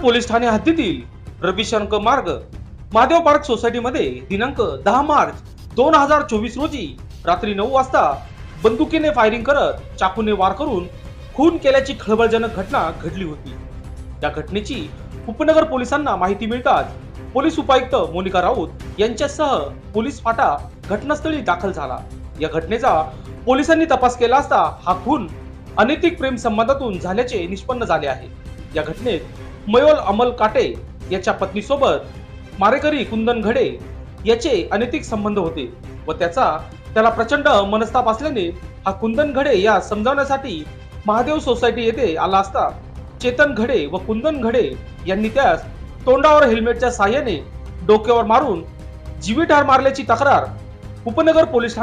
Police Thane हद्दीतील रविशंकर मार्ग Mahadev park सोसायटीमध्ये दिनांक 10 मार्च 2024 रोजी रात्री 9 वाजता बंदुकीने फायरिंग करत चाकूने वार करून खून केल्याची खळबळजनक घटना घडली होती। या घटनेची उपनगर पोलिसांना माहिती मिळताच पोलीस उपायुक्त मोनिका राऊत यांच्यासह पोलीस फाटा घटनास्थळी दाखल झाला। या घटनेचा पोलिसांनी तपास केला असता हा खून अनैतिक प्रेम संबंधातून झाल्याचे निष्पन्न झाले आहे। या घटनेत मयोल अमल काटे याच्या पत्नीसोबत मारेकरी कुंदन घडे याचे अनैतिक संबंध होते व त्याला प्रचंड मनस्ताप असल्याने हा कुंदन घडे या समजावण्यासाठी महादेव सोसायटी येथे आला असता चेतन घडे व कुंदन घडे यांनी त्यास तोंडावर हेल्मेटच्या साहाय्याने डोक्यावर मारून जीवितहार मारल्याची तक्रार उपनगर पोलीस